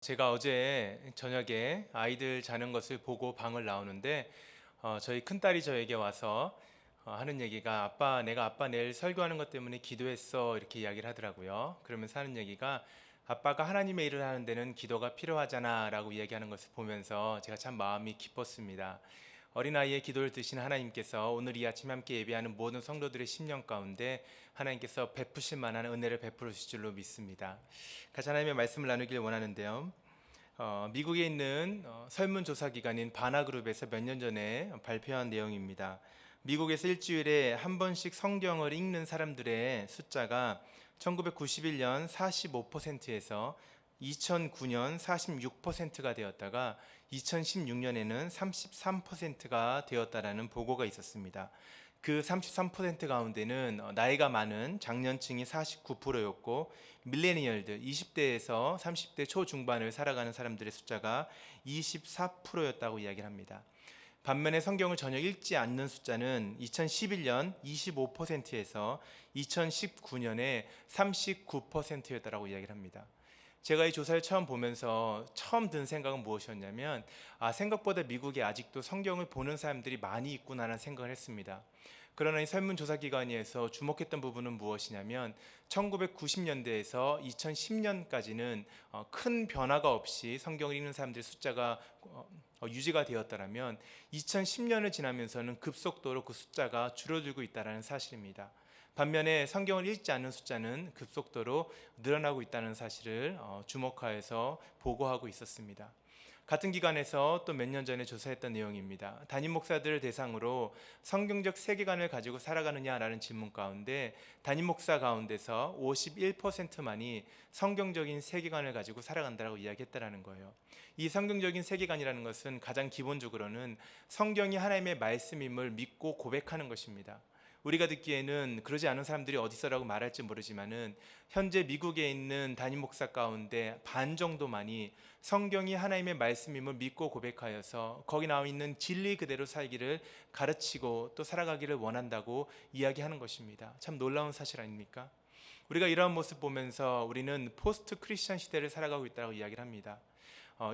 제가 어제 저녁에 아이들 자는 것을 보고 방을 나오는데 저희 큰딸이 저에게 와서 하는 얘기가 아빠 내가 아빠 내일 설교하는 것 때문에 기도했어 이렇게 이야기를 하더라고요. 그러면서 하는 얘기가 아빠가 하나님의 일을 하는 데는 기도가 필요하잖아 라고 이야기하는 것을 보면서 제가 참 마음이 기뻤습니다. 어린아이의 기도를 드신 하나님께서 오늘 이 아침 함께 예배하는 모든 성도들의 심령 가운데 하나님께서 베푸실 만한 은혜를 베풀으실 줄로 믿습니다. 같이 하나님의 말씀을 나누길 원하는데요. 미국에 있는 설문조사 기관인 바나그룹에서 몇 년 전에 발표한 내용입니다. 미국에서 일주일에 한 번씩 성경을 읽는 사람들의 숫자가 1991년 45%에서 2009년 46%가 되었다가 2016년에는 33%가 되었다라는 보고가 있었습니다. 그 33% 가운데는 나이가 많은 장년층이 49%였고 밀레니얼들 20대에서 30대 초중반을 살아가는 사람들의 숫자가 24%였다고 이야기를 합니다. 반면에 성경을 전혀 읽지 않는 숫자는 2011년 25%에서 2019년에 39%였다고 이야기를 합니다. 제가 이 조사를 처음 보면서 처음 든 생각은 무엇이었냐면 생각보다 미국에 아직도 성경을 보는 사람들이 많이 있구나라는 생각을 했습니다. 그러나 이 설문조사기관에서 주목했던 부분은 무엇이냐면 1990년대에서 2010년까지는 큰 변화가 없이 성경을 읽는 사람들의 숫자가 유지가 되었다면 2010년을 지나면서는 급속도로 그 숫자가 줄어들고 있다는 사실입니다. 반면에 성경을 읽지 않는 숫자는 급속도로 늘어나고 있다는 사실을 주목하여서 보고하고 있었습니다. 같은 기관에서 또 몇 년 전에 조사했던 내용입니다. 담임 목사들을 대상으로 성경적 세계관을 가지고 살아가느냐라는 질문 가운데 담임 목사 가운데서 51%만이 성경적인 세계관을 가지고 살아간다고 이야기했다라는 거예요. 이 성경적인 세계관이라는 것은 가장 기본적으로는 성경이 하나님의 말씀임을 믿고 고백하는 것입니다. 우리가 듣기에는 그러지 않은 사람들이 어디 있어라고 말할지 모르지만은 현재 미국에 있는 담임 목사 가운데 반 정도만이 성경이 하나님의 말씀임을 믿고 고백하여서 거기 나와 있는 진리 그대로 살기를 가르치고 또 살아가기를 원한다고 이야기하는 것입니다. 참 놀라운 사실 아닙니까? 우리가 이러한 모습 보면서 우리는 포스트 크리스천 시대를 살아가고 있다고 이야기를 합니다.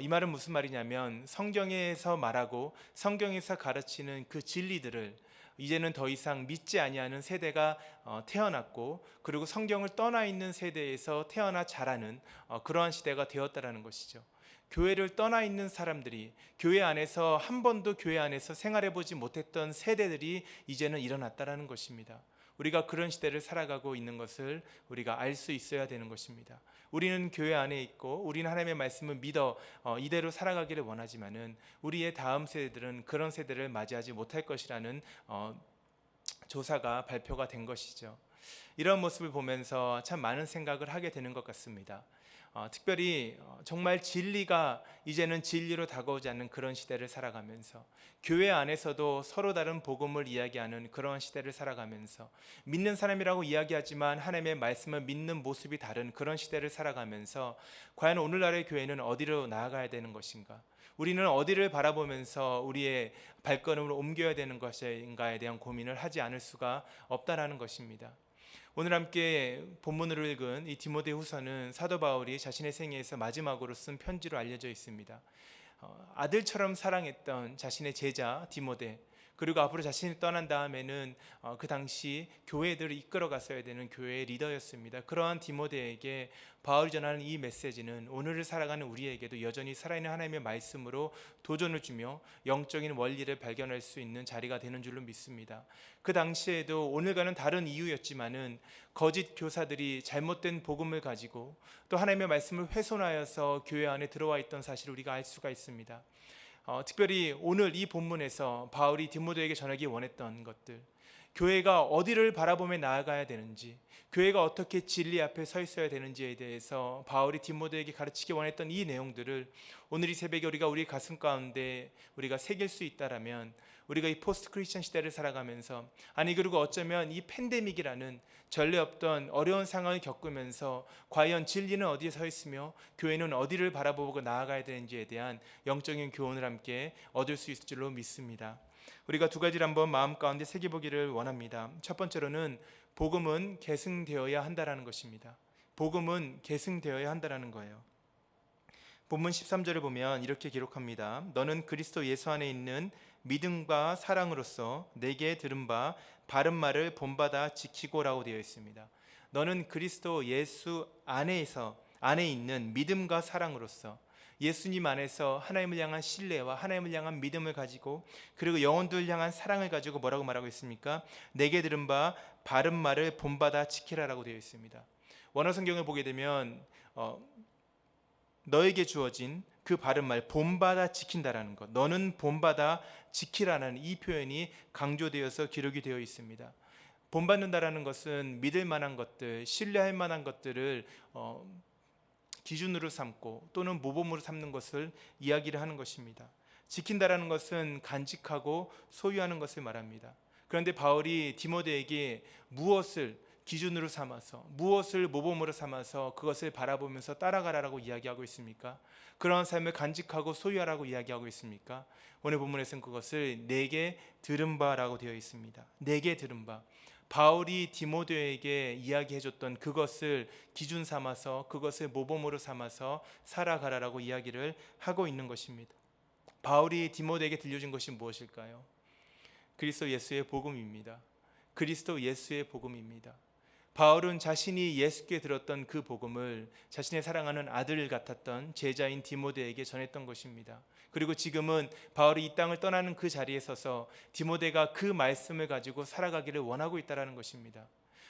이 말은 무슨 말이냐면 성경에서 말하고 성경에서 가르치는 그 진리들을 이제는 더 이상 믿지 아니하는 세대가 태어났고 그리고 성경을 떠나 있는 세대에서 태어나 자라는 그러한 시대가 되었다라는 것이죠. 교회를 떠나 있는 사람들이 교회 안에서 한 번도 교회 안에서 생활해 보지 못했던 세대들이 이제는 일어났다라는 것입니다. 우리가 그런 시대를 살아가고 있는 것을 우리가 알 수 있어야 되는 것입니다. 우리는 교회 안에 있고 우리는 하나님의 말씀을 믿어 이대로 살아가기를 원하지만은 우리의 다음 세대들은 그런 세대를 맞이하지 못할 것이라는 조사가 발표가 된 것이죠. 이런 모습을 보면서 참 많은 생각을 하게 되는 것 같습니다. 특별히 정말 진리가 이제는 진리로 다가오지 않는 그런 시대를 살아가면서 교회 안에서도 서로 다른 복음을 이야기하는 그런 시대를 살아가면서 믿는 사람이라고 이야기하지만 하나님의 말씀을 믿는 모습이 다른 그런 시대를 살아가면서 과연 오늘날의 교회는 어디로 나아가야 되는 것인가? 우리는 어디를 바라보면서 우리의 발걸음을 옮겨야 되는 것인가에 대한 고민을 하지 않을 수가 없다라는 것입니다. 오늘 함께 본문으로 읽은 이 디모데후서는 사도 바울이 자신의 생애에서 마지막으로 쓴 편지로 알려져 있습니다. 아들처럼 사랑했던 자신의 제자 디모데, 그리고 앞으로 자신이 떠난 다음에는 그 당시 교회들을 이끌어 갔어야 되는 교회의 리더였습니다. 그러한 디모데에게 바울이 전하는 이 메시지는 오늘을 살아가는 우리에게도 여전히 살아있는 하나님의 말씀으로 도전을 주며 영적인 원리를 발견할 수 있는 자리가 되는 줄로 믿습니다. 그 당시에도 오늘과는 다른 이유였지만은 거짓 교사들이 잘못된 복음을 가지고 또 하나님의 말씀을 훼손하여서 교회 안에 들어와 있던 사실을 우리가 알 수가 있습니다. 특별히 오늘 이 본문에서 바울이 디모데에게 전하기 원했던 것들, 교회가 어디를 바라보며 나아가야 되는지, 교회가 어떻게 진리 앞에 서 있어야 되는지에 대해서 바울이 디모데에게 가르치기 원했던 이 내용들을 오늘 이 새벽에 우리가 우리 가슴 가운데 우리가 새길 수 있다라면 우리가 이 포스트 크리스천 시대를 살아가면서 그리고 어쩌면 이 팬데믹이라는 전례 없던 어려운 상황을 겪으면서 과연 진리는 어디에 서 있으며 교회는 어디를 바라보고 나아가야 되는지에 대한 영적인 교훈을 함께 얻을 수 있을 줄로 믿습니다. 우리가 두 가지를 한번 마음 가운데 새겨보기를 원합니다. 첫 번째로는 복음은 계승되어야 한다라는 것입니다. 복음은 계승되어야 한다라는 거예요. 본문 13절을 보면 이렇게 기록합니다. 너는 그리스도 예수 안에 있는 믿음과 사랑으로서 내게 들은 바 바른 말을 본받아 지키고라고 되어 있습니다. 너는 그리스도 예수 안에 있는 믿음과 사랑으로서 예수님 안에서 하나님을 향한 신뢰와 하나님을 향한 믿음을 가지고 그리고 영혼들을 향한 사랑을 가지고 뭐라고 말하고 있습니까? 내게 들은 바 바른 말을 본받아 지키라라고 되어 있습니다. 원어 성경을 보게 되면 너에게 주어진 그 바른 말 본받아 지킨다라는 것, 너는 본받아 지키라는 이 표현이 강조되어서 기록이 되어 있습니다. 본받는다라는 것은 믿을 만한 것들, 신뢰할 만한 것들을 기준으로 삼고 또는 모범으로 삼는 것을 이야기를 하는 것입니다. 지킨다라는 것은 간직하고 소유하는 것을 말합니다. 그런데 바울이 디모데에게 무엇을 기준으로 삼아서 무엇을 모범으로 삼아서 그것을 바라보면서 따라가라라고 이야기하고 있습니까? 그러한 삶을 간직하고 소유하라고 이야기하고 있습니까? 오늘 본문에서는 그것을 내게 들은 바라고 되어 있습니다. 내게 들은 바, 바울이 디모데에게 이야기해줬던 그것을 기준 삼아서 그것을 모범으로 삼아서 살아가라라고 이야기를 하고 있는 것입니다. 바울이 디모데에게 들려준 것이 무엇일까요? 그리스도 예수의 복음입니다. 그리스도 예수의 복음입니다. 바울은 자신이 예수께 들었던 그 복음을 자신의 사랑하는 아들 같았던 제자인 디모데에게 전했던 것입니다. 그리고 지금은 바울이 이 땅을 떠나는 그 자리에 서서 디모데가 그 말씀을 가지고 살아가기를 원하고 있다는 것입니다.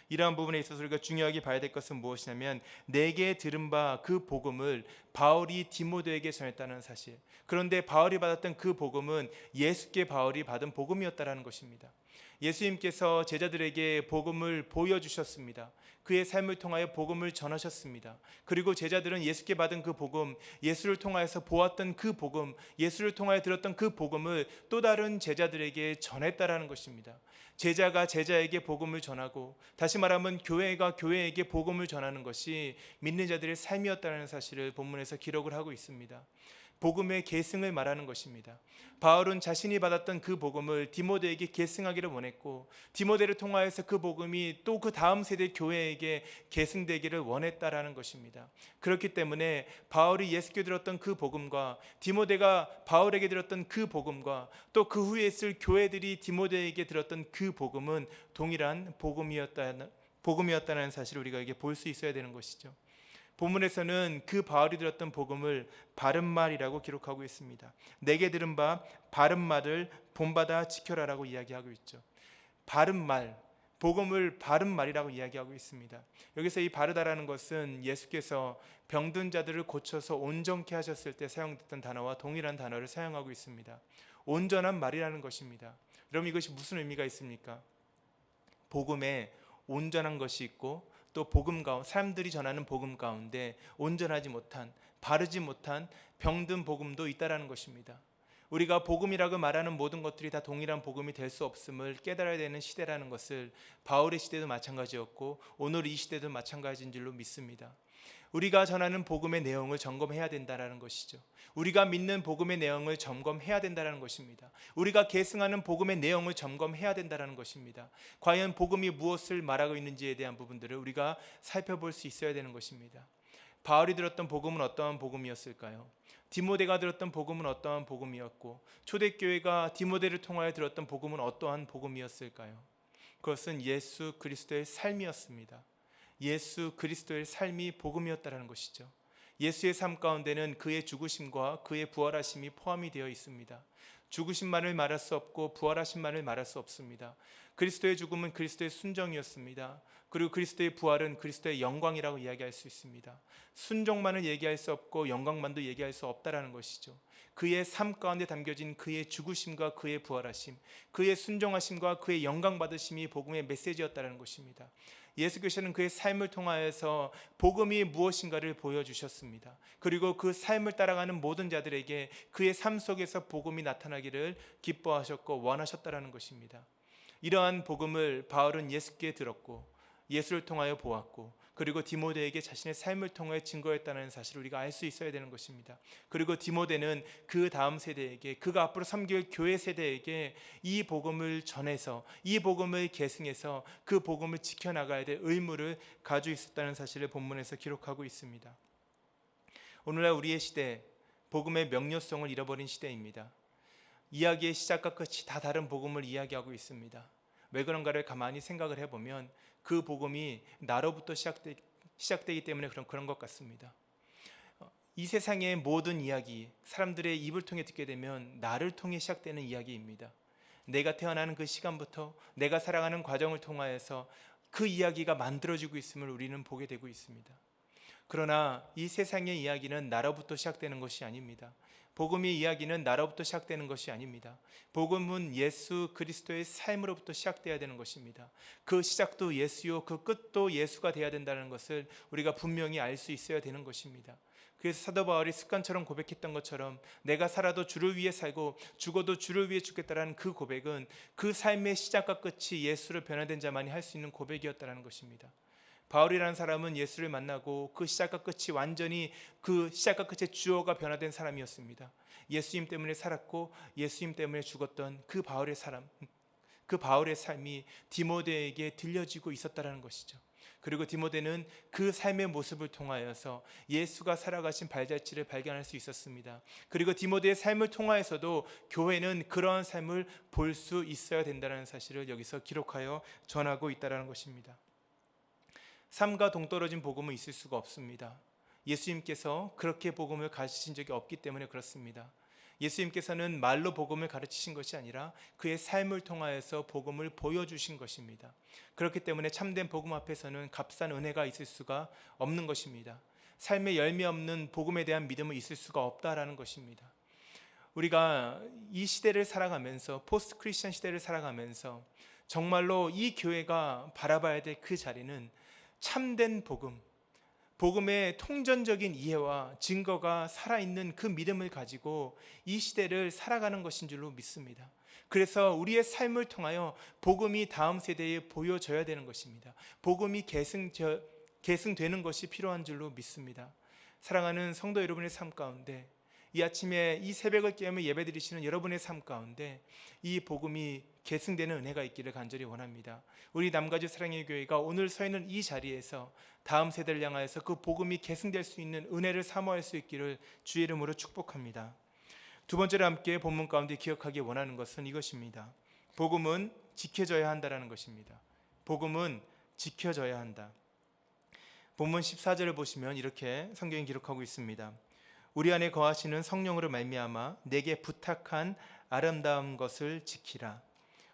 이러한 부분에 있어서 우리가 중요하게 봐야 될 것은 무엇이냐면 내게 들은 바 그 복음을 바울이 디모데에게 전했다는 사실. 그런데 바울이 받았던 그 복음은 예수께 바울이 받은 복음이었다는 것입니다. 예수님께서 제자들에게 복음을 보여주셨습니다. 그의 삶을 통하여 복음을 전하셨습니다. 그리고 제자들은 예수께 받은 그 복음, 예수를 통하여서 보았던 그 복음, 예수를 통하여 들었던 그 복음을 또 다른 제자들에게 전했다라는 것입니다. 제자가 제자에게 복음을 전하고, 다시 말하면 교회가 교회에게 복음을 전하는 것이 믿는 자들의 삶이었다는 사실을 본문에서 기록을 하고 있습니다. 복음의 계승을 말하는 것입니다. 바울은 자신이 받았던 그 복음을 디모데에게 계승하기를 원했고, 디모데를 통하여서 그 복음이 또 그 다음 세대 교회에게 계승되기를 원했다라는 것입니다. 그렇기 때문에 바울이 예수께 들었던 그 복음과 디모데가 바울에게 들었던 그 복음과 또 그 후에 있을 교회들이 디모데에게 들었던 그 복음은 동일한 복음이었다는 사실을 우리가 이게 볼 수 있어야 되는 것이죠. 본문에서는 그 바울이 들었던 복음을 바른 말이라고 기록하고 있습니다. 내게 들은 바 바른 말을 본받아 지켜라라고 이야기하고 있죠. 바른 말, 복음을 바른 말이라고 이야기하고 있습니다. 여기서 이 바르다라는 것은 예수께서 병든 자들을 고쳐서 온전케 하셨을 때 사용됐던 단어와 동일한 단어를 사용하고 있습니다. 온전한 말이라는 것입니다. 여러분, 이것이 무슨 의미가 있습니까? 복음에 온전한 것이 있고 또 복음 가운데, 사람들이 전하는 복음 가운데 온전하지 못한, 바르지 못한 병든 복음도 있다라는 것입니다. 우리가 복음이라고 말하는 모든 것들이 다 동일한 복음이 될 수 없음을 깨달아야 되는 시대라는 것을 바울의 시대도 마찬가지였고 오늘 이 시대도 마찬가지인 줄로 믿습니다. 우리가 전하는 복음의 내용을 점검해야 된다는 것이죠. 우리가 믿는 복음의 내용을 점검해야 된다는 것입니다. 우리가 계승하는 복음의 내용을 점검해야 된다는 것입니다. 과연 복음이 무엇을 말하고 있는지에 대한 부분들을 우리가 살펴볼 수 있어야 되는 것입니다. 바울이 들었던 복음은 어떠한 복음이었을까요? 디모데가 들었던 복음은 어떠한 복음이었고 초대교회가 디모데를 통하여 들었던 복음은 어떠한 복음이었을까요? 그것은 예수 그리스도의 삶이었습니다. 예수 그리스도의 삶이 복음이었다는 것이죠. 예수의 삶 가운데는 그의 죽으심과 그의 부활하심이 포함이 되어 있습니다. 죽으심만을 말할 수 없고 부활하심만을 말할 수 없습니다. 그리스도의 죽음은 그리스도의 순종이었습니다. 그리고 그리스도의 부활은 그리스도의 영광이라고 이야기할 수 있습니다. 순종만을 얘기할 수 없고 영광만도 얘기할 수 없다라는 것이죠. 그의 삶 가운데 담겨진 그의 죽으심과 그의 부활하심, 그의 순종하심과 그의 영광 받으심이 복음의 메시지였다는 것입니다. 예수께서는 그의 삶을 통하여서 복음이 무엇인가를 보여주셨습니다. 그리고 그 삶을 따라가는 모든 자들에게 그의 삶 속에서 복음이 나타나기를 기뻐하셨고 원하셨다는 것입니다. 이러한 복음을 바울은 예수께 들었고 예수를 통하여 보았고 그리고 디모데에게 자신의 삶을 통해 증거했다는 사실을 우리가 알 수 있어야 되는 것입니다. 그리고 디모데는 그 다음 세대에게, 그가 앞으로 섬길 교회 세대에게 이 복음을 전해서 이 복음을 계승해서 그 복음을 지켜나가야 될 의무를 가지고 있었다는 사실을 본문에서 기록하고 있습니다. 오늘날 우리의 시대, 복음의 명료성을 잃어버린 시대입니다. 이야기의 시작과 끝이 다 다른 복음을 이야기하고 있습니다. 왜 그런가를 가만히 생각을 해보면 그 복음이 나로부터 시작되기 때문에 그런 것 같습니다. 이 세상의 모든 이야기, 사람들의 입을 통해 듣게 되면 나를 통해 시작되는 이야기입니다. 내가 태어나는 그 시간부터 내가 살아가는 과정을 통하여서 그 이야기가 만들어지고 있음을 우리는 보게 되고 있습니다. 그러나 이 세상의 이야기는 나로부터 시작되는 것이 아닙니다. 복음의 이야기는 나로부터 시작되는 것이 아닙니다. 복음은 예수 그리스도의 삶으로부터 시작되어야 되는 것입니다. 그 시작도 예수요, 그 끝도 예수가 되어야 된다는 것을 우리가 분명히 알 수 있어야 되는 것입니다. 그래서 사도 바울이 습관처럼 고백했던 것처럼 내가 살아도 주를 위해 살고 죽어도 주를 위해 죽겠다라는 그 고백은 그 삶의 시작과 끝이 예수로 변화된 자만이 할 수 있는 고백이었다는 것입니다. 바울이라는 사람은 예수를 만나고 그 시작과 끝이 완전히 그 시작과 끝의 주어가 변화된 사람이었습니다. 예수님 때문에 살았고 예수님 때문에 죽었던 그 바울의 삶이 디모데에게 들려지고 있었다는 것이죠. 그리고 디모데는 그 삶의 모습을 통하여서 예수가 살아가신 발자취를 발견할 수 있었습니다. 그리고 디모데의 삶을 통하여서도 교회는 그러한 삶을 볼 수 있어야 된다는 사실을 여기서 기록하여 전하고 있다는 것입니다. 삶과 동떨어진 복음은 있을 수가 없습니다. 예수님께서 그렇게 복음을 가르치신 적이 없기 때문에 그렇습니다. 예수님께서는 말로 복음을 가르치신 것이 아니라 그의 삶을 통하여서 복음을 보여주신 것입니다. 그렇기 때문에 참된 복음 앞에서는 값싼 은혜가 있을 수가 없는 것입니다. 삶의 열매 없는 복음에 대한 믿음은 있을 수가 없다라는 것입니다. 우리가 이 시대를 살아가면서 포스트 크리스천 시대를 살아가면서 정말로 이 교회가 바라봐야 될 그 자리는 참된 복음의 통전적인 이해와 증거가 살아있는 그 믿음을 가지고 이 시대를 살아가는 것인 줄로 믿습니다. 그래서 우리의 삶을 통하여 복음이 다음 세대에 보여져야 되는 것입니다. 복음이 계승되는 것이 필요한 줄로 믿습니다. 사랑하는 성도 여러분의 삶 가운데 이 아침에 이 새벽을 깨우며 예배드리시는 여러분의 삶 가운데 이 복음이 계승되는 은혜가 있기를 간절히 원합니다. 우리 남가주 사랑의 교회가 오늘 서 있는 이 자리에서 다음 세대를 향하여서 그 복음이 계승될 수 있는 은혜를 사모할 수 있기를 주의 이름으로 축복합니다. 두 번째로 함께 본문 가운데 기억하기 원하는 것은 이것입니다. 복음은 지켜져야 한다는 것입니다. 복음은 지켜져야 한다. 본문 14절을 보시면 이렇게 성경이 기록하고 있습니다. 우리 안에 거하시는 성령으로 말미암아 내게 부탁한 아름다운 것을 지키라.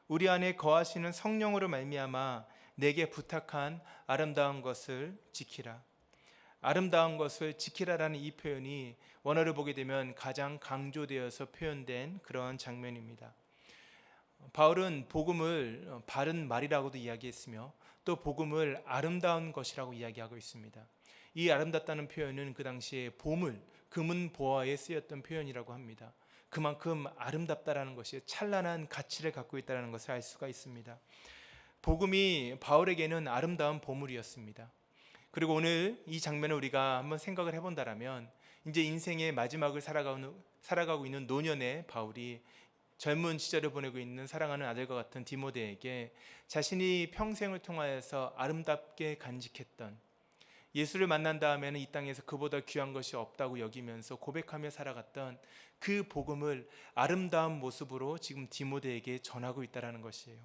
우리 안에 거하시는 성령으로 말미암아 내게 부탁한 아름다운 것을 지키라. 아름다운 것을 지키라라는 이 표현이 원어를 보게 되면 가장 강조되어서 표현된 그런 장면입니다. 바울은 복음을 바른 말이라고도 이야기했으며 또 복음을 아름다운 것이라고 이야기하고 있습니다. 이 아름답다는 표현은 그 당시에 보물, 금은 보화에 쓰였던 표현이라고 합니다. 그만큼 아름답다라는 것이 찬란한 가치를 갖고 있다는 것을 알 수가 있습니다. 복음이 바울에게는 아름다운 보물이었습니다. 그리고 오늘 이 장면을 우리가 한번 생각을 해본다면 이제 인생의 마지막을 살아가고 있는 노년의 바울이 젊은 시절을 보내고 있는 사랑하는 아들과 같은 디모데에게 자신이 평생을 통하여서 아름답게 간직했던 예수를 만난 다음에는 이 땅에서 그보다 귀한 것이 없다고 여기면서 고백하며 살아갔던 그 복음을 아름다운 모습으로 지금 디모데에게 전하고 있다는 것이에요.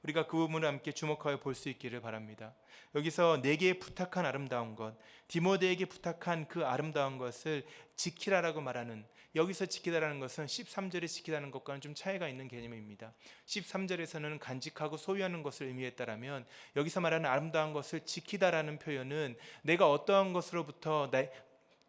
우리가 그 부분을 함께 주목하여 볼 수 있기를 바랍니다. 여기서 내게 부탁한 아름다운 것, 디모데에게 부탁한 그 아름다운 것을 지키라라고 말하는, 여기서 지키다라는 것은 13절에 지키다는 것과는 좀 차이가 있는 개념입니다. 13절에서는 간직하고 소유하는 것을 의미했다라면 여기서 말하는 아름다운 것을 지키다라는 표현은 내가 어떠한 것으로부터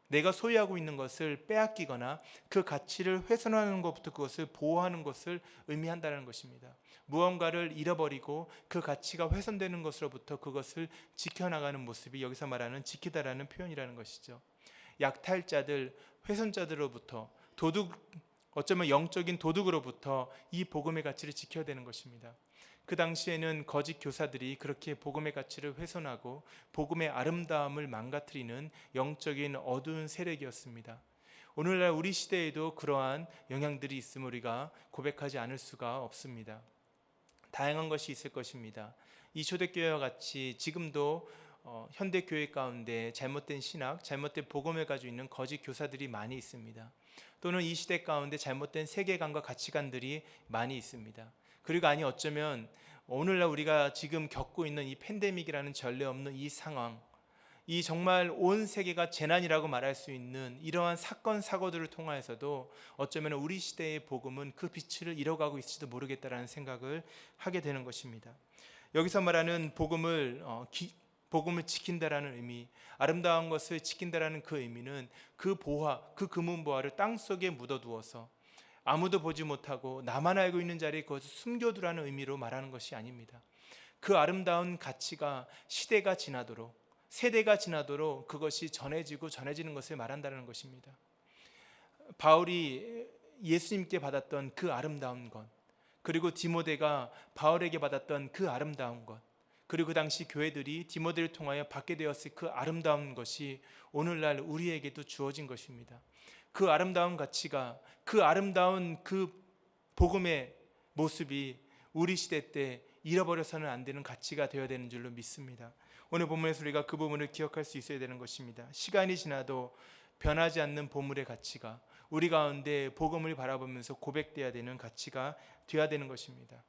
내가 소유하고 있는 것을 빼앗기거나 그 가치를 훼손하는 것부터 그것을 보호하는 것을 의미한다는 것입니다. 무언가를 잃어버리고 그 가치가 훼손되는 것으로부터 그것을 지켜나가는 모습이 여기서 말하는 지키다라는 표현이라는 것이죠. 약탈자들, 훼손자들로부터 어쩌면 영적인 도둑으로부터 이 복음의 가치를 지켜야 되는 것입니다. 그 당시에는 거짓 교사들이 그렇게 복음의 가치를 훼손하고 복음의 아름다움을 망가뜨리는 영적인 어두운 세력이었습니다. 오늘날 우리 시대에도 그러한 영향들이 있음을 우리가 고백하지 않을 수가 없습니다. 다양한 것이 있을 것입니다. 이 초대교회와 같이 지금도 현대교회 가운데 잘못된 신학, 잘못된 복음을 가지고 있는 거짓 교사들이 많이 있습니다. 또는 이 시대 가운데 잘못된 세계관과 가치관들이 많이 있습니다. 그리고 어쩌면 오늘날 우리가 지금 겪고 있는 이 팬데믹이라는 전례 없는 이 상황, 이 정말 온 세계가 재난이라고 말할 수 있는 이러한 사건 사고들을 통하여서도 어쩌면 우리 시대의 복음은 그 빛을 잃어가고 있을지도 모르겠다라는 생각을 하게 되는 것입니다. 여기서 말하는 복음을 지킨다라는 의미, 아름다운 것을 지킨다라는 그 의미는 그 보화, 그 금은 보화를 땅속에 묻어두어서 아무도 보지 못하고 나만 알고 있는 자리에 그것을 숨겨두라는 의미로 말하는 것이 아닙니다. 그 아름다운 가치가 시대가 지나도록, 세대가 지나도록 그것이 전해지는 것을 말한다는 것입니다. 바울이 예수님께 받았던 그 아름다운 것, 그리고 디모데가 바울에게 받았던 그 아름다운 것, 그리고 그 당시 교회들이 디모데를 통하여 받게 되었을 그 아름다운 것이 오늘날 우리에게도 주어진 것입니다. 그 아름다운 가치가, 그 아름다운 그 복음의 모습이 우리 시대 때 잃어버려서는 안 되는 가치가 되어야 되는 줄로 믿습니다. 오늘 본문에서 우리가 그 부분을 기억할 수 있어야 되는 것입니다. 시간이 지나도 변하지 않는 보물의 가치가 우리 가운데 복음을 바라보면서 고백되어야 되는 가치가 되어야 되는 것입니다.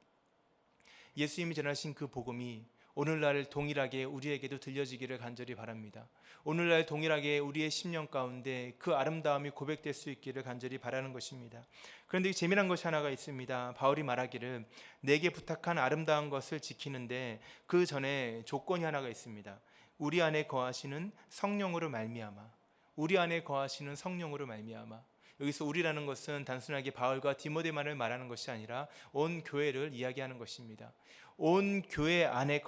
예수님이 전하신 그 복음이 오늘날 동일하게 우리에게도 들려지기를 간절히 바랍니다. 오늘날 동일하게 우리의 심령 가운데 그 아름다움이 고백될 수 있기를 간절히 바라는 것입니다. 그런데 재미난 것이 하나가 있습니다. 바울이 말하기를 내게 부탁한 아름다운 것을 지키는데 그 전에 조건이 하나가 있습니다. 우리 안에 거하시는 성령으로 말미암아. 우리 안에 거하시는 성령으로 말미암아. 여기서 우리라는 것은 단순하게 바울과 디모데만을 말하는 것이 아니라 온 교회를 이야기하는 것입니다. 온 교회 안에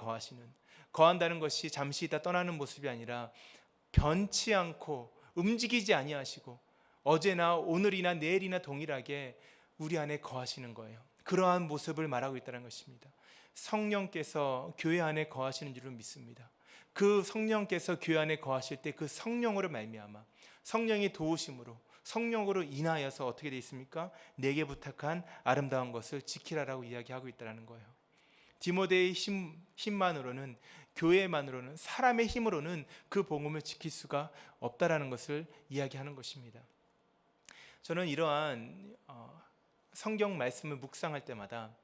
거한다는 것이 잠시 있다 떠나는 모습이 아니라 변치 않고 움직이지 아니하시고 어제나 오늘이나 내일이나 동일하게 우리 안에 거하시는 거예요. 그러한 모습을 말하고 있다는 것입니다. 성령께서 교회 안에 거하시는 줄을 믿습니다. 그 성령께서 교회 안에 거하실 때 그 성령으로 말미암아, 성령의 도우심으로, 성령으로 인하여서 어떻게 되어 있습니까? 내게 부탁한 아름다운 것을 지키라라고 이야기하고 있다는 거예요. 디모데의 힘만으로는, 교회만으로는, 사람의 힘으로는 그 복음을 지킬 수가 없다라는 것을 이야기하는 것입니다. 저는 이러한 성경 말씀을 묵상할 때마다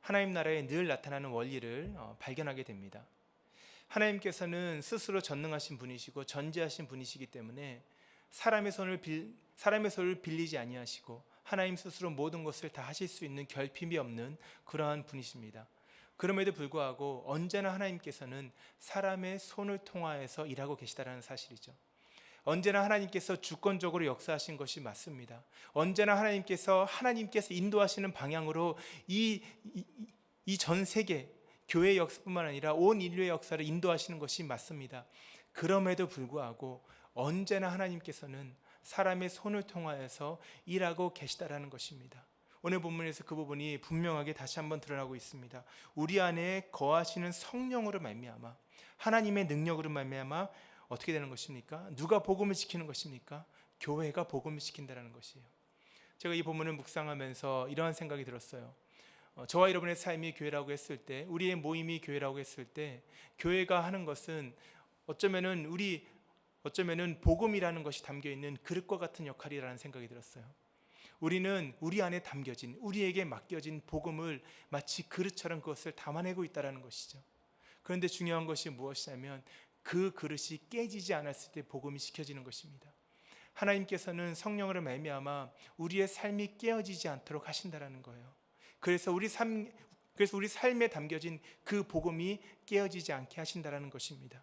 하나님 나라에 늘 나타나는 원리를 발견하게 됩니다. 하나님께서는 스스로 전능하신 분이시고 전지하신 분이시기 때문에 사람의 손을 빌리지 아니하시고 하나님 스스로 모든 것을 다 하실 수 있는 결핍이 없는 그러한 분이십니다. 그럼에도 불구하고 언제나 하나님께서는 사람의 손을 통하여서 일하고 계시다는 사실이죠. 언제나 하나님께서 주권적으로 역사하신 것이 맞습니다. 언제나 하나님께서 인도하시는 방향으로 이 전 세계 교회의 역사뿐만 아니라 온 인류의 역사를 인도하시는 것이 맞습니다. 그럼에도 불구하고 언제나 하나님께서는 사람의 손을 통하여서 일하고 계시다라는 것입니다. 오늘 본문에서 그 부분이 분명하게 다시 한번 드러나고 있습니다. 우리 안에 거하시는 성령으로 말미암아, 하나님의 능력으로 말미암아 어떻게 되는 것입니까? 누가 복음을 지키는 것입니까? 교회가 복음을 지킨다는 것이에요. 제가 이 본문을 묵상하면서 이러한 생각이 들었어요. 저와 여러분의 삶이 교회라고 했을 때, 우리의 모임이 교회라고 했을 때, 교회가 하는 것은 어쩌면은 복음이라는 것이 담겨있는 그릇과 같은 역할이라는 생각이 들었어요. 우리는 우리 안에 담겨진, 우리에게 맡겨진 복음을 마치 그릇처럼 그것을 담아내고 있다는 것이죠. 그런데 중요한 것이 무엇이냐면 그 그릇이 깨지지 않았을 때 복음이 지켜지는 것입니다. 하나님께서는 성령으로 말미암아 우리의 삶이 깨어지지 않도록 하신다는 거예요. 그래서 우리 삶에 담겨진 그 복음이 깨어지지 않게 하신다는 것입니다.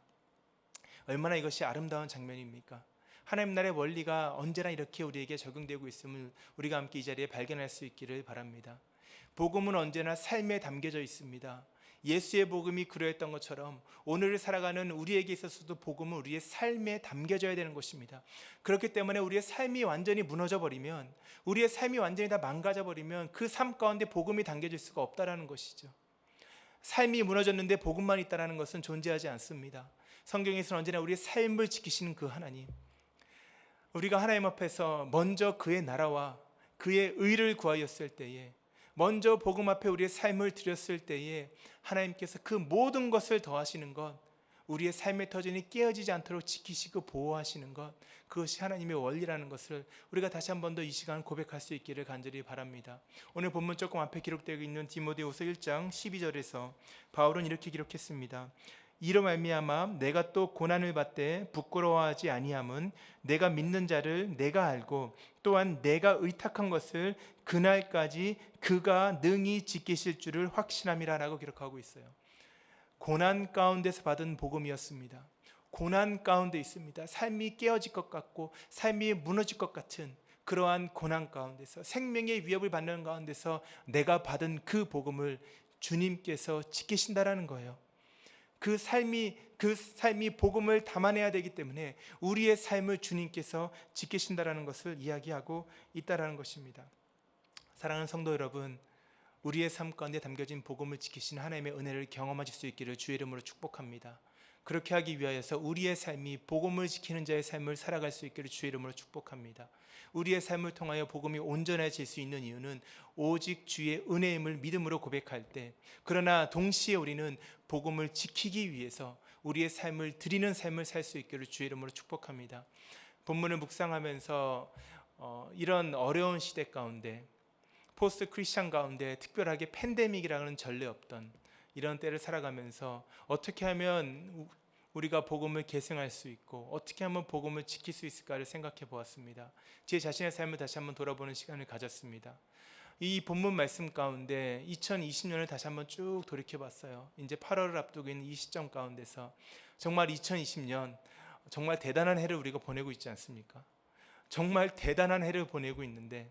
얼마나 이것이 아름다운 장면입니까? 하나님 나라의 원리가 언제나 이렇게 우리에게 적용되고 있음을 우리가 함께 이 자리에 발견할 수 있기를 바랍니다. 복음은 언제나 삶에 담겨져 있습니다. 예수의 복음이 그러했던 것처럼 오늘을 살아가는 우리에게 있어서도 복음은 우리의 삶에 담겨져야 되는 것입니다. 그렇기 때문에 우리의 삶이 완전히 무너져 버리면, 우리의 삶이 완전히 다 망가져 버리면 그 삶 가운데 복음이 담겨질 수가 없다라는 것이죠. 삶이 무너졌는데 복음만 있다는 것은 존재하지 않습니다. 성경에서는 언제나 우리의 삶을 지키시는 그 하나님, 우리가 하나님 앞에서 먼저 그의 나라와 그의 의를 구하였을 때에, 먼저 복음 앞에 우리의 삶을 드렸을 때에 하나님께서 그 모든 것을 더하시는 것, 우리의 삶의 터전이 깨어지지 않도록 지키시고 보호하시는 것, 그것이 하나님의 원리라는 것을 우리가 다시 한 번 더 이 시간 고백할 수 있기를 간절히 바랍니다. 오늘 본문 조금 앞에 기록되어 있는 디모데후서 1장 12절에서 바울은 이렇게 기록했습니다. 이로 말미암아 내가 또 고난을 받되 부끄러워하지 아니함은 내가 믿는 자를 내가 알고 또한 내가 의탁한 것을 그날까지 그가 능히 지키실 줄을 확신함이라라고 기록하고 있어요. 고난 가운데서 받은 복음이었습니다. 고난 가운데 있습니다. 삶이 깨어질 것 같고 삶이 무너질 것 같은 그러한 고난 가운데서, 생명의 위협을 받는 가운데서 내가 받은 그 복음을 주님께서 지키신다라는 거예요. 그 삶이 복음을 담아내야 되기 때문에 우리의 삶을 주님께서 지키신다라는 것을 이야기하고 있다라는 것입니다. 사랑하는 성도 여러분, 우리의 삶 가운데 담겨진 복음을 지키신 하나님의 은혜를 경험하실 수 있기를 주의 이름으로 축복합니다. 그렇게 하기 위하여서 우리의 삶이 복음을 지키는 자의 삶을 살아갈 수 있기를 주의 이름으로 축복합니다. 우리의 삶을 통하여 복음이 온전해질 수 있는 이유는 오직 주의 은혜임을 믿음으로 고백할 때, 그러나 동시에 우리는 복음을 지키기 위해서 우리의 삶을 드리는 삶을 살 수 있기를 주의 이름으로 축복합니다. 본문을 묵상하면서 이런 어려운 시대 가운데, 포스트 크리스천 가운데 특별하게 팬데믹이라는 전례 없던 이런 때를 살아가면서 어떻게 하면 우리가 복음을 계승할 수 있고 어떻게 하면 복음을 지킬 수 있을까를 생각해 보았습니다. 제 자신의 삶을 다시 한번 돌아보는 시간을 가졌습니다. 이 본문 말씀 가운데 2020년을 다시 한번 쭉 돌이켜 봤어요. 이제 8월을 앞두고 있는 이 시점 가운데서 정말 2020년 정말 대단한 해를 우리가 보내고 있지 않습니까? 정말 대단한 해를 보내고 있는데,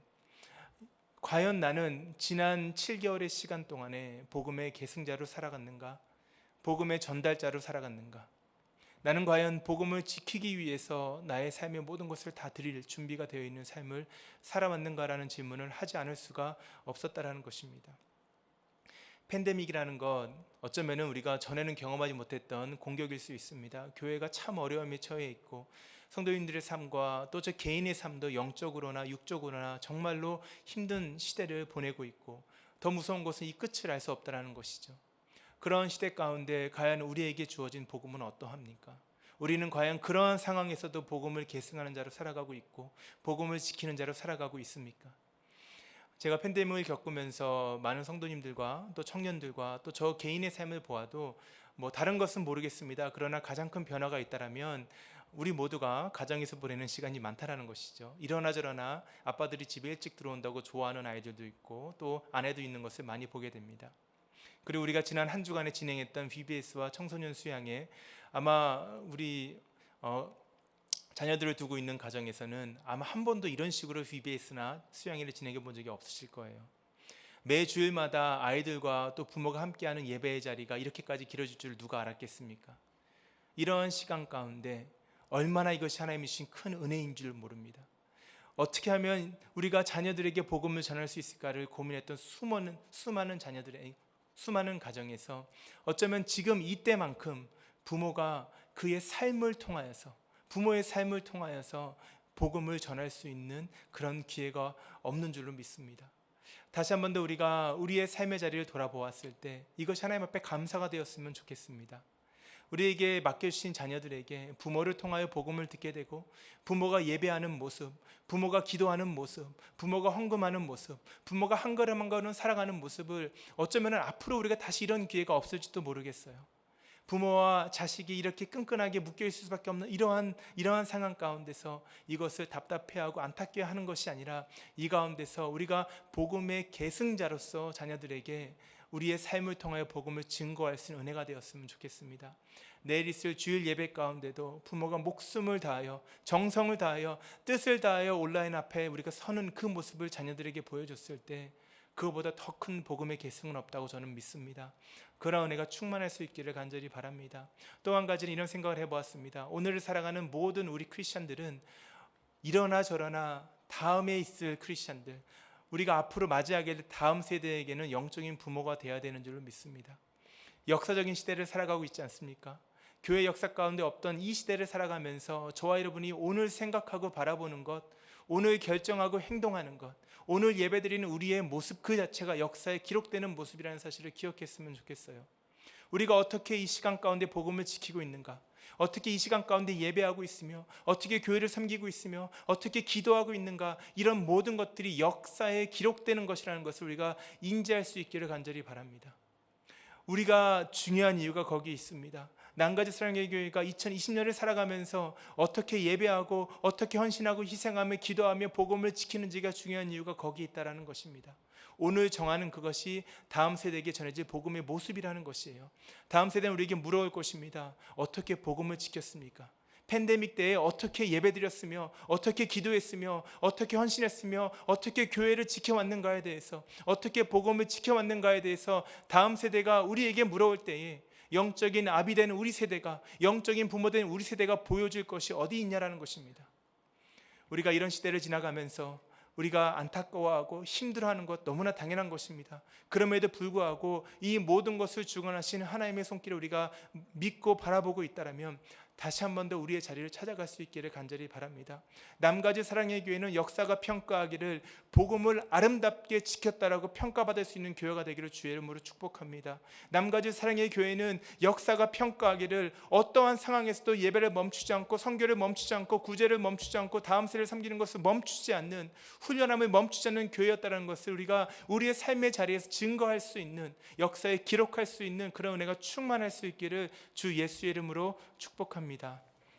과연 나는 지난 7개월의 시간 동안에 복음의 계승자로 살아갔는가? 복음의 전달자로 살아갔는가? 나는 과연 복음을 지키기 위해서 나의 삶의 모든 것을 다 드릴 준비가 되어 있는 삶을 살아왔는가라는 질문을 하지 않을 수가 없었다라는 것입니다. 팬데믹이라는 것, 어쩌면 우리가 전에는 경험하지 못했던 공격일 수 있습니다. 교회가 참 어려움에 처해 있고 성도인들의 삶과 또 저 개인의 삶도 영적으로나 육적으로나 정말로 힘든 시대를 보내고 있고, 더 무서운 것은 이 끝을 알 수 없다는 것이죠. 그런 시대 가운데 과연 우리에게 주어진 복음은 어떠합니까? 우리는 과연 그러한 상황에서도 복음을 계승하는 자로 살아가고 있고 복음을 지키는 자로 살아가고 있습니까? 제가 팬데믹을 겪으면서 많은 성도님들과 또 청년들과 또 저 개인의 삶을 보아도 다른 것은 모르겠습니다. 그러나 가장 큰 변화가 있다라면 우리 모두가 가정에서 보내는 시간이 많다라는 것이죠. 이러나 저러나 아빠들이 집에 일찍 들어온다고 좋아하는 아이들도 있고 또 아내도 있는 것을 많이 보게 됩니다. 그리고 우리가 지난 한 주간에 진행했던 VBS와 청소년 수양회, 아마 우리 자녀들을 두고 있는 가정에서는 아마 한 번도 이런 식으로 VBS나 수양회를 진행해 본 적이 없으실 거예요. 매 주일마다 아이들과 또 부모가 함께하는 예배의 자리가 이렇게까지 길어질 줄 누가 알았겠습니까? 이런 시간 가운데 얼마나 이것이 하나님이 주신 큰 은혜인 줄 모릅니다. 어떻게 하면 우리가 자녀들에게 복음을 전할 수 있을까를 고민했던 수많은 자녀들의 수많은 가정에서 어쩌면 지금 이때만큼 부모가 그의 삶을 통하여서, 부모의 삶을 통하여서 복음을 전할 수 있는 그런 기회가 없는 줄로 믿습니다. 다시 한 번 더 우리가 우리의 삶의 자리를 돌아보았을 때 이것이 하나님 앞에 감사가 되었으면 좋겠습니다. 우리에게 맡겨주신 자녀들에게 부모를 통하여 복음을 듣게 되고, 부모가 예배하는 모습, 부모가 기도하는 모습, 부모가 헌금하는 모습, 부모가 한 걸음 한 걸음 살아가는 모습을 어쩌면 앞으로 우리가 다시 이런 기회가 없을지도 모르겠어요. 부모와 자식이 이렇게 끈끈하게 묶여있을 수밖에 없는 이러한 상황 가운데서 이것을 답답해하고 안타까워하는 것이 아니라 이 가운데서 우리가 복음의 계승자로서 자녀들에게 우리의 삶을 통하여 복음을 증거할 수 있는 은혜가 되었으면 좋겠습니다. 내일 있을 주일 예배 가운데도 부모가 목숨을 다하여 정성을 다하여 뜻을 다하여 온라인 앞에 우리가 서는 그 모습을 자녀들에게 보여줬을 때 그거보다 더 큰 복음의 계승은 없다고 저는 믿습니다. 그런 은혜가 충만할 수 있기를 간절히 바랍니다. 또 한 가지는 이런 생각을 해보았습니다. 오늘을 살아가는 모든 우리 크리스천들은 이러나 저러나 다음에 있을 크리스천들, 우리가 앞으로 맞이하게 될 다음 세대에게는 영적인 부모가 되어야 되는 줄로 믿습니다. 역사적인 시대를 살아가고 있지 않습니까? 교회 역사 가운데 없던 이 시대를 살아가면서 저와 여러분이 오늘 생각하고 바라보는 것, 오늘 결정하고 행동하는 것, 오늘 예배드리는 우리의 모습 그 자체가 역사에 기록되는 모습이라는 사실을 기억했으면 좋겠어요. 우리가 어떻게 이 시간 가운데 복음을 지키고 있는가? 어떻게 이 시간 가운데 예배하고 있으며 어떻게 교회를 섬기고 있으며 어떻게 기도하고 있는가? 이런 모든 것들이 역사에 기록되는 것이라는 것을 우리가 인지할 수 있기를 간절히 바랍니다. 우리가 중요한 이유가 거기 있습니다. 남가지 사랑의 교회가 2020년을 살아가면서 어떻게 예배하고 어떻게 헌신하고 희생하며 기도하며 복음을 지키는지가 중요한 이유가 거기 있다라는 것입니다. 오늘 정하는 그것이 다음 세대에게 전해질 복음의 모습이라는 것이에요. 다음 세대는 우리에게 물어올 것입니다. 어떻게 복음을 지켰습니까? 팬데믹 때에 어떻게 예배드렸으며 어떻게 기도했으며 어떻게 헌신했으며 어떻게 교회를 지켜왔는가에 대해서 어떻게 복음을 지켜왔는가에 대해서 다음 세대가 우리에게 물어올 때에 영적인 아비 된 우리 세대가 영적인 부모 된 우리 세대가 보여줄 것이 어디 있냐라는 것입니다. 우리가 이런 시대를 지나가면서 우리가 안타까워하고 힘들어하는 것 너무나 당연한 것입니다. 그럼에도 불구하고 이 모든 것을 주관하시는 하나님의 손길을 우리가 믿고 바라보고 있다면 다시 한 번 더 우리의 자리를 찾아갈 수 있기를 간절히 바랍니다. 남가지 사랑의 교회는 역사가 평가하기를 복음을 아름답게 지켰다라고 평가받을 수 있는 교회가 되기를 주의 이름으로 축복합니다. 남가지 사랑의 교회는 역사가 평가하기를 어떠한 상황에서도 예배를 멈추지 않고 선교를 멈추지 않고 구제를 멈추지 않고 다음 세를 섬기는 것을 멈추지 않는 훈련함을 멈추지 않는 교회였다는 것을 우리가 우리의 삶의 자리에서 증거할 수 있는 역사에 기록할 수 있는 그런 은혜가 충만할 수 있기를 주 예수의 이름으로 축복합니다.